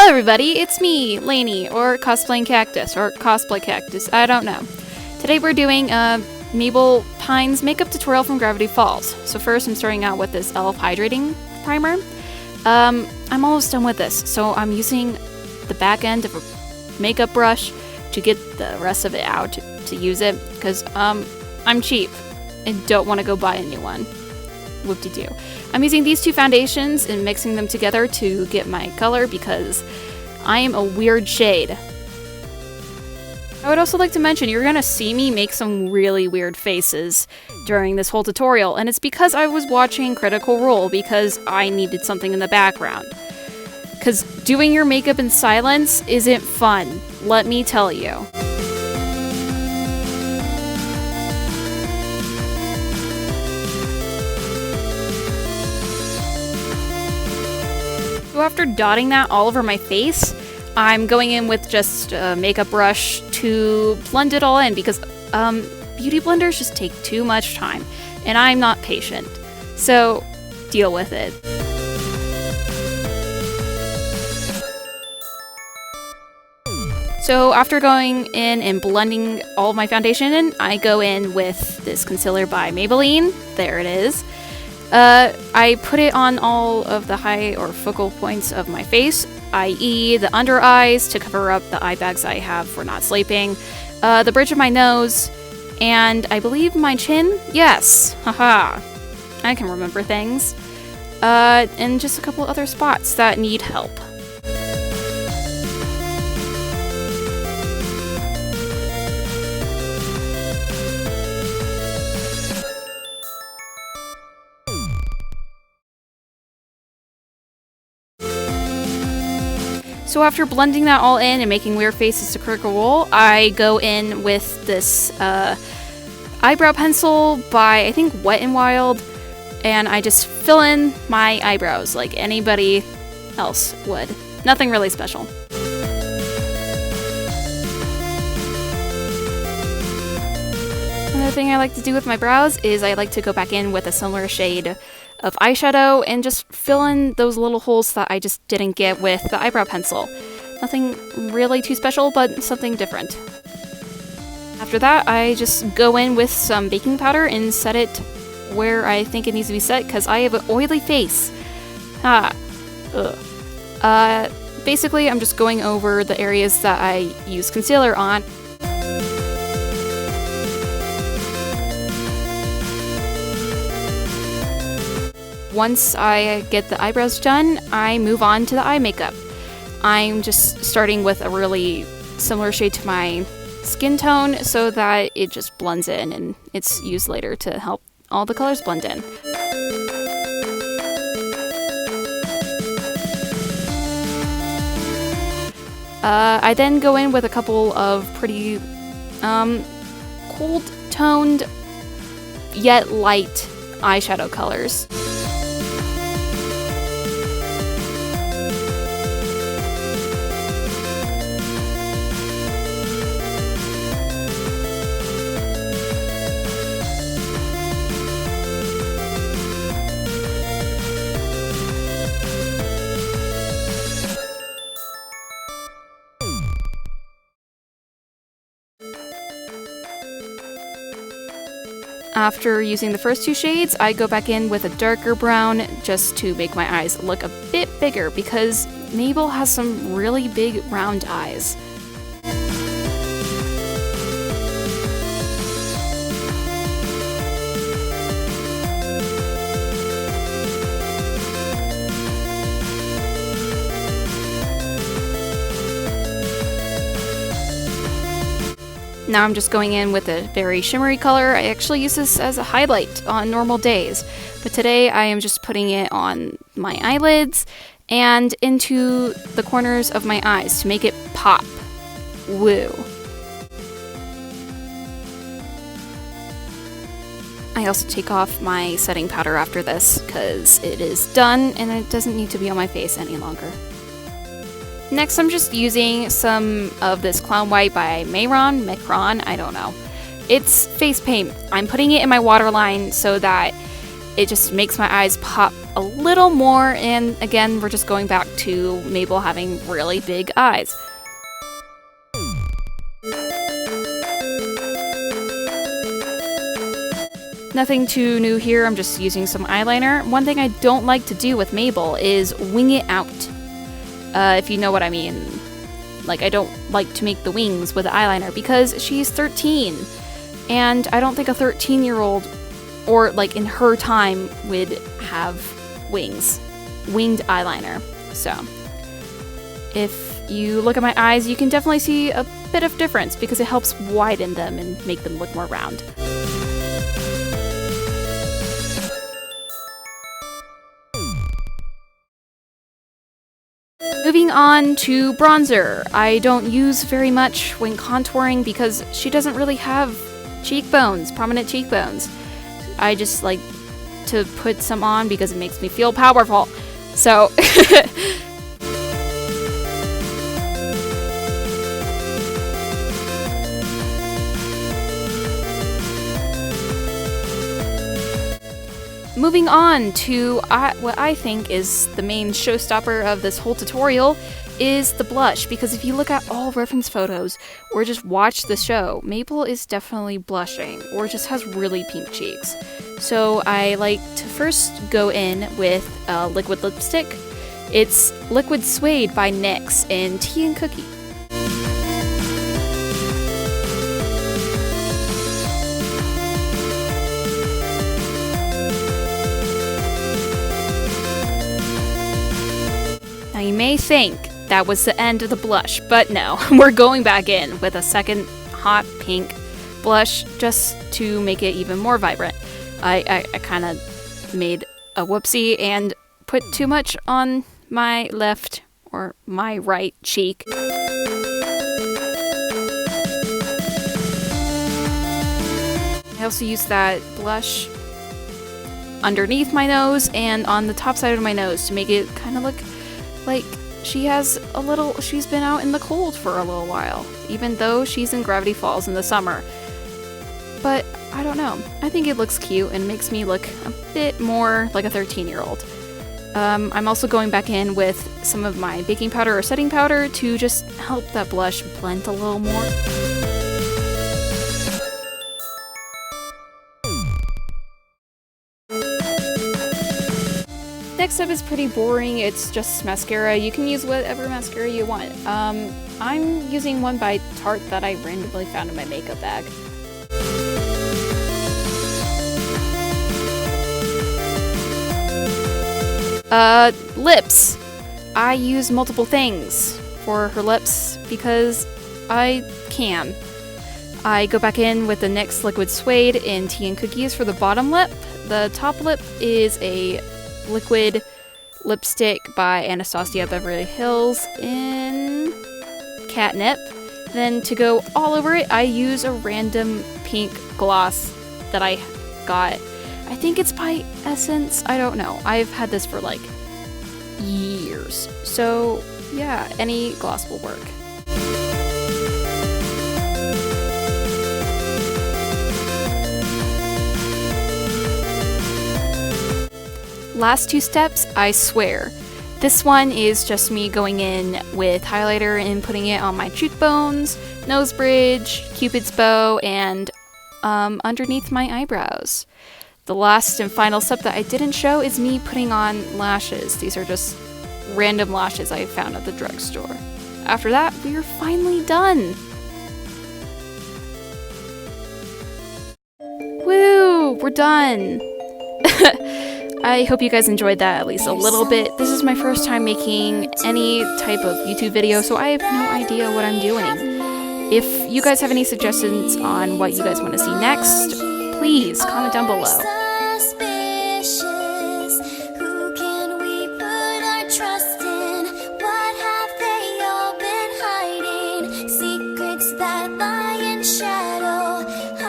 Hello everybody, it's me, Lainey, or Cosplaying Cactus, or Cosplay Cactus, I don't know. Today we're doing a Mabel Pines makeup tutorial from Gravity Falls. So first I'm starting out with this E.L.F. Hydrating Primer. I'm almost done with this, so I'm using the back end of a makeup brush to get the rest of it out to use it, because I'm cheap and don't want to go buy a new one. Whoop-de-doo. I'm using these two foundations and mixing them together to get my color because I am a weird shade. I would also like to mention you're gonna see me make some really weird faces during this whole tutorial, and it's because I was watching Critical Role because I needed something in the background. Because doing your makeup in silence isn't fun, let me tell you. So after dotting that all over my face, I'm going in with just a makeup brush to blend it all in because beauty blenders just take too much time and I'm not patient. So deal with it. So after going in and blending all of my foundation in, I go in with this concealer by Maybelline. There it is. I put it on all of the high or focal points of my face, i.e. the under eyes to cover up the eye bags I have for not sleeping, the bridge of my nose, and I believe my chin? Yes! Haha! I can remember things. And just a couple other spots that need help. So after blending that all in and making weird faces to Critical Role, I go in with this eyebrow pencil by, I think, Wet n Wild, and I just fill in my eyebrows like anybody else would. Nothing really special. Another thing I like to do with my brows is I like to go back in with a similar shade of eyeshadow and just fill in those little holes that I just didn't get with the eyebrow pencil. Nothing really too special, but something different. After that, I just go in with some baking powder and set it where I think it needs to be set because I have an oily face. Basically, I'm just going over the areas that I use concealer on. Once I get the eyebrows done, I move on to the eye makeup. I'm just starting with a really similar shade to my skin tone so that it just blends in and it's used later to help all the colors blend in. I then go in with a couple of pretty cold toned yet light eyeshadow colors. After using the first two shades, I go back in with a darker brown just to make my eyes look a bit bigger because Mabel has some really big round eyes. Now I'm just going in with a very shimmery color. I actually use this as a highlight on normal days, but today I am just putting it on my eyelids and into the corners of my eyes to make it pop. Woo. I also take off my setting powder after this because it is done and it doesn't need to be on my face any longer. Next, I'm just using some of this Clown White by Mehron, I don't know. It's face paint. I'm putting it in my waterline so that it just makes my eyes pop a little more, and again, we're just going back to Mabel having really big eyes. Nothing too new here, I'm just using some eyeliner. One thing I don't like to do with Mabel is wing it out. If you know what I mean. Like, I don't like to make the wings with eyeliner because she's 13. And I don't think a 13-year-old, or like in her time, would have wings. Winged eyeliner. So, if you look at my eyes, you can definitely see a bit of difference because it helps widen them and make them look more round. Moving on to bronzer. I don't use very much when contouring because she doesn't really have cheekbones, prominent cheekbones. I just like to put some on because it makes me feel powerful. So, moving on to what I think is the main showstopper of this whole tutorial is the blush, because if you look at all reference photos or just watch the show, Mabel is definitely blushing or just has really pink cheeks. So I like to first go in with a liquid lipstick. It's Liquid Suede by NYX in Tea and Cookie. You may think that was the end of the blush, but no, we're going back in with a second hot pink blush just to make it even more vibrant. I kind of made a whoopsie and put too much on my left or my right cheek. I also used that blush underneath my nose and on the top side of my nose to make it kind of look like she's been out in the cold for a little while, even though she's in Gravity Falls in the summer. But I don't know, I think it looks cute and makes me look a bit more like a 13-year-old. I'm also going back in with some of my baking powder or setting powder to just help that blush blend a little more. Next up is pretty boring, it's just mascara. You can use whatever mascara you want. I'm using one by Tarte that I randomly found in my makeup bag. Lips. I use multiple things for her lips because I can. I go back in with the NYX Liquid Suede in Tea and Cookies for the bottom lip. The top lip is a liquid lipstick by Anastasia Beverly Hills in Catnip. Then to go all over it, I use a random pink gloss that I got. I think it's by Essence, I don't know. I've had this for like years. So yeah, any gloss will work. Last two steps, I swear. This one is just me going in with highlighter and putting it on my cheekbones, nose bridge, cupid's bow, and underneath my eyebrows. The last and final step that I didn't show is me putting on lashes. These are just random lashes I found at the drugstore. After that, we are finally done. Woo! We're done! I hope you guys enjoyed that at least a little bit. This is my first time making any type of YouTube video, so I have no idea what I'm doing. If you guys have any suggestions on what you guys want to see next, please comment down below.